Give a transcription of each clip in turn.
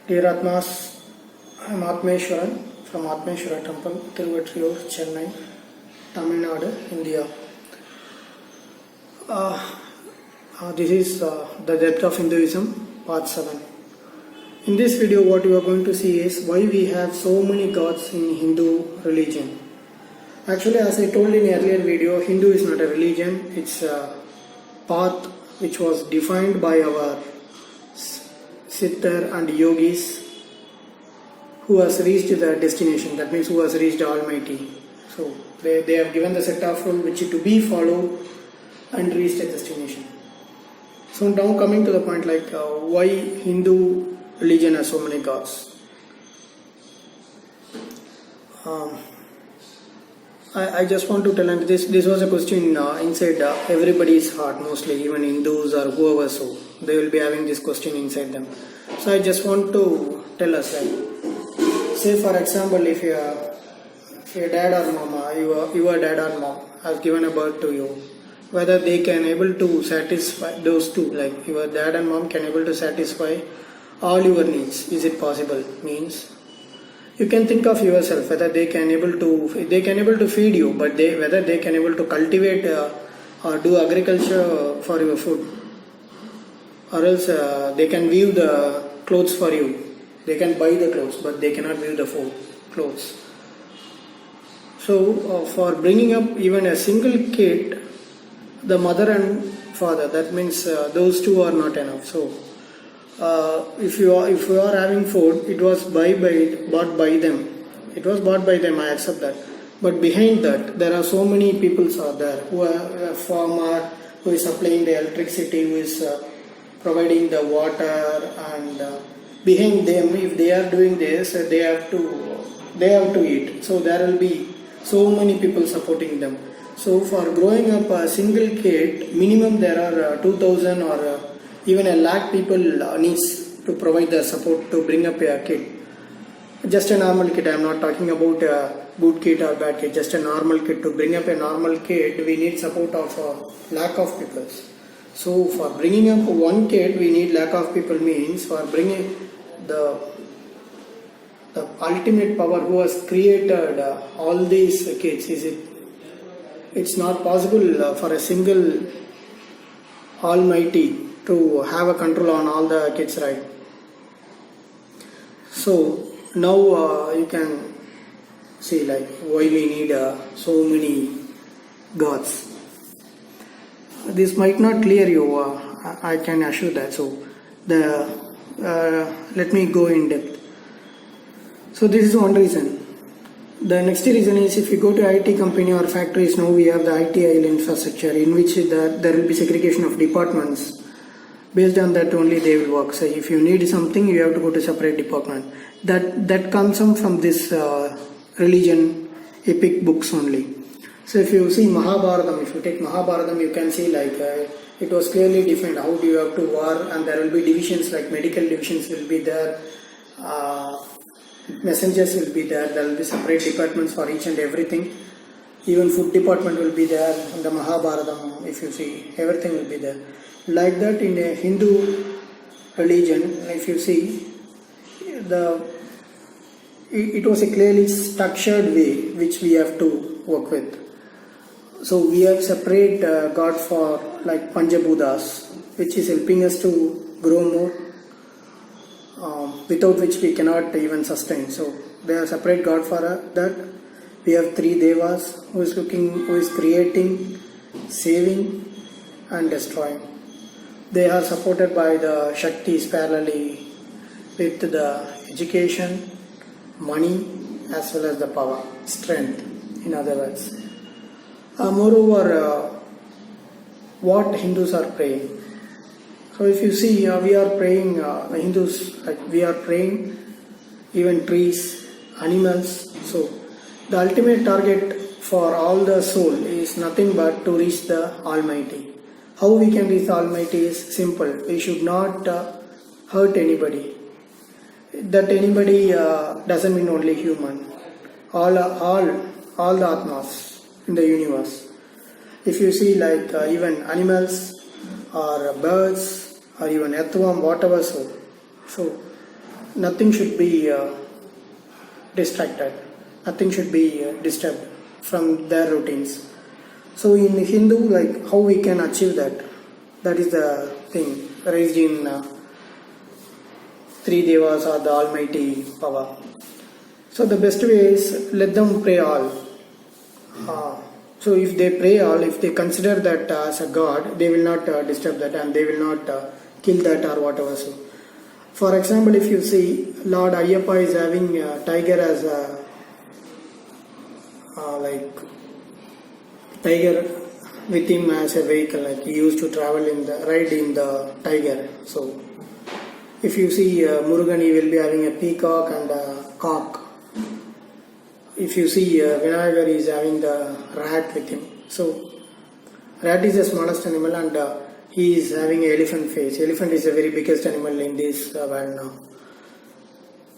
Dear Atmas, I am Atmeshwaran from Atmeshwara Temple, Tiruvattriyur, Chennai, Tamil Nadu, India. This is the depth of Hinduism, part 7. In this video, what you are going to see is why we have so many gods in Hindu religion. Actually, as I told in earlier video, Hindu is not a religion, it's a path which was defined by our Siddhar and yogis who has reached the destination, that means who has reached Almighty. So they have given the set of rules which to be followed and reached a destination. So now coming to the point, like why Hindu religion has so many gods. I just want to tell, and this was a question inside everybody's heart, mostly even Hindus or whoever, so they will be having this question inside them. So I just want to tell us, like, say for example, if your dad or mama, your dad or mom has given a birth to you, whether they can able to satisfy those two, like your dad and mom can able to satisfy all your needs. Is it possible? Means you can think of yourself whether they can able to feed you, but whether they can able to cultivate or do agriculture for your food, or else they can weave the clothes for you. They can buy the clothes, but they cannot weave the clothes. So for bringing up even a single kid, the mother and father, that means those two are not enough. So if you are having food, it was bought by them. It was bought by them, I accept that. But behind that, there are so many people are there who are a farmer, who is supplying the electricity, who is providing the water, and behind them, if they are doing this, they have to eat. So there will be so many people supporting them. So for growing up a single kid, minimum there are 2,000 or even 100,000 people needs to provide the support to bring up a kid. Just a normal kid, I am not talking about a good kid or bad kid, just a normal kid. To bring up a normal kid, we need support of a lakh of people. So for bringing up one kid, we need lakh of people, means for bringing the ultimate power who has created all these kids, it's not possible for a single Almighty to have a control on all the kids, right? So now you can see like why we need so many gods. This might not clear you, I can assure that. So let me go in depth. So this is one reason. The next reason is, if you go to IT company or factories, now we have the ITIL infrastructure in which there will be segregation of departments. Based on that only they will work. So if you need something, you have to go to separate department. That comes from this religion epic books only. So if you see Mahabharatam, if you take Mahabharatam, you can see like it was clearly defined how do you have to war, and there will be divisions, like medical divisions will be there, messengers will be there, there will be separate departments for each and everything. Even food department will be there in the Mahabharatam. If you see, everything will be there. Like that in a Hindu religion, if you see, it was a clearly structured way which we have to work with. So we have separate God for like Panchabhutas, which is helping us to grow more, without which we cannot even sustain. So there are separate God for that. We have three devas who is creating, saving, and destroying. They are supported by the Shaktis parallelly with the education, money, as well as the power, strength, in other words. Moreover, what Hindus are praying. So if you see, we are praying, Hindus, we are praying even trees, animals. So the ultimate target for all the soul is nothing but to reach the Almighty. How we can reach the Almighty is simple. We should not hurt anybody. That anybody doesn't mean only human. All the Atmas in the universe. If you see like even animals or birds or even earthworm, whatever, so nothing should be distracted, nothing should be disturbed from their routines. So in Hindu, like how we can achieve that? That is the thing raised in three devas or the almighty power. So the best way is let them pray all. So if they pray all, if they consider that as a god, they will not disturb that and they will not kill that or whatever. So, for example, if you see Lord Ayyappa is having a tiger as a tiger with him as a vehicle, like he used to travel ride in the tiger. So if you see Murugan, he will be having a peacock and a cock. If you see Vinayagar is having the rat with him. So rat is the smallest animal and he is having an elephant face. Elephant is the very biggest animal in this world now.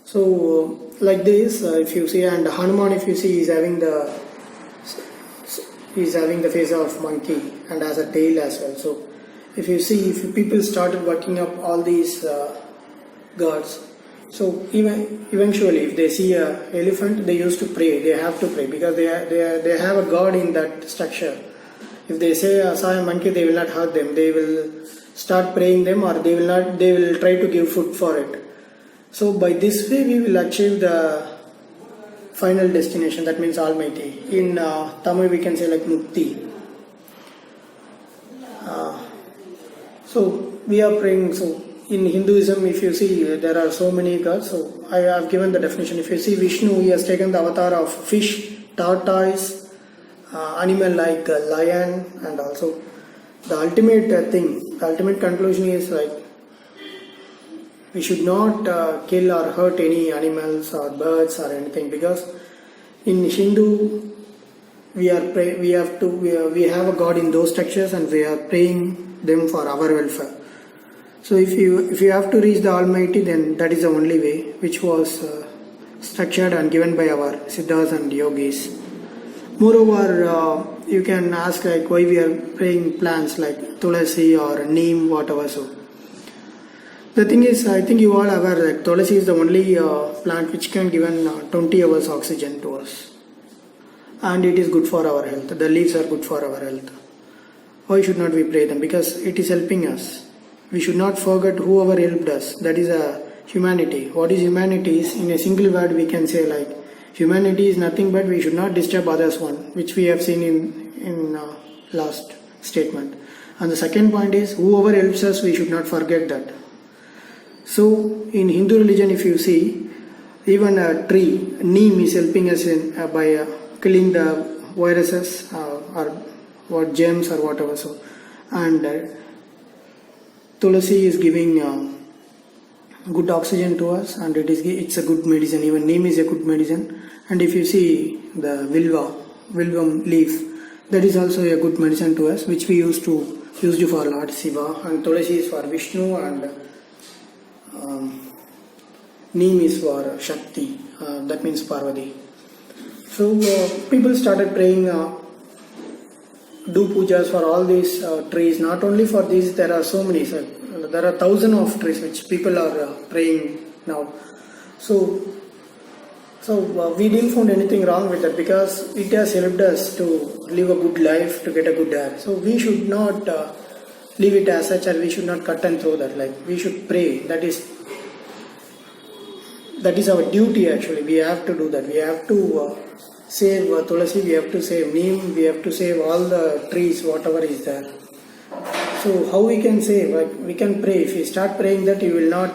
So like this, if you see, and Hanuman, if you see, is having the face of monkey and has a tail as well. So if you see, if people started working up all these gods, so even eventually if they see a elephant, they used to pray. They have to pray because they have a god in that structure. If they say saw a monkey, they will not hurt them. They will start praying them, or they will try to give food for it. So by this way we will achieve the final destination, that means Almighty. In Tamil we can say like Mukti. So we are praying. So in Hinduism, if you see, there are so many gods. So I have given the definition. If you see Vishnu, he has taken the avatar of fish, tortoise, animal like lion, and also the ultimate thing, the ultimate conclusion is like we should not kill or hurt any animals or birds or anything, because in Hindu we have a god in those structures and we are praying them for our welfare. So if you have to reach the Almighty, then that is the only way, which was structured and given by our Siddhas and Yogis. Moreover, you can ask like why we are praying plants like Tulasi or Neem, whatever. So the thing is, I think you all are aware that Tulasi is the only plant which can give 20 hours oxygen to us, and it is good for our health. The leaves are good for our health. Why should not we pray them? Because it is helping us. We should not forget whoever helped us. That is humanity. What is humanity? Is in a single word we can say like humanity is nothing but we should not disturb others one, which we have seen in last statement. And the second point is whoever helps us, we should not forget that. So in Hindu religion, if you see, even a tree, neem, is helping us by killing the viruses or what germs or whatever. So and Tulasi is giving good oxygen to us, and it's a good medicine. Even neem is a good medicine. And if you see the Vilvam leaf, that is also a good medicine to us, which we used for Lord Shiva, and Tulasi is for Vishnu, and neem is for Shakti, that means Parvati. So people started praying, do pujas for all these trees. Not only for these, there are so many. So there are thousands of trees which people are praying now. So we didn't find anything wrong with that, because it has helped us to live a good life, to get a good air. So we should not leave it as such, and we should not cut and throw that. Like we should pray. That is our duty actually. We have to do that. We have to save Tulasi, we have to save Neem, we have to save all the trees, whatever is there. So how we can save? Like we can pray. If we start praying that, you will not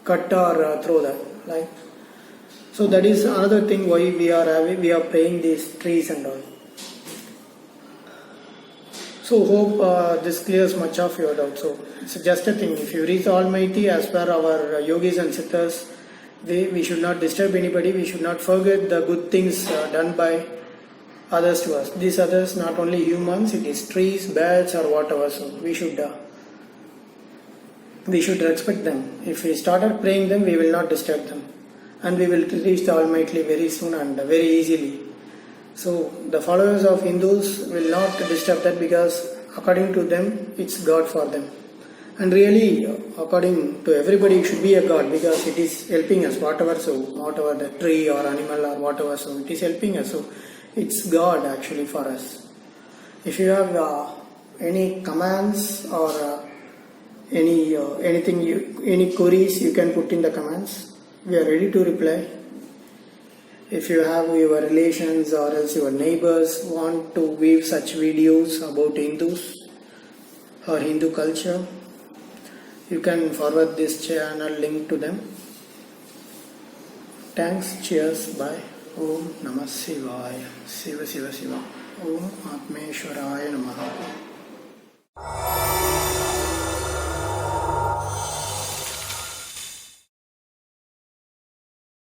cut or throw that. Like so, that is another thing why we are praying these trees and all. So hope this clears much of your doubt. So it's just a thing. If you reach the Almighty, as per our yogis and siddhas, we should not disturb anybody. We should not forget the good things done by others to us. These others, not only humans, it is trees, birds, or whatever. So we should respect them. If we started praying them, we will not disturb them, and we will reach the Almighty very soon and very easily. So the followers of Hindus will not disturb that, because according to them, it's God for them. And really, according to everybody, it should be a god because it is helping us. Whatever the tree or animal or whatever, so it is helping us. So it's God actually for us. If you have any commands or any queries, you can put in the comments. We are ready to reply. If you have your relations or else your neighbors want to view such videos about Hindus or Hindu culture, you can forward this channel link to them. Thanks, cheers, bye. Om Namah Shivaya. Shiva Shiva Shiva. Om Atmeshwaraya Namaha.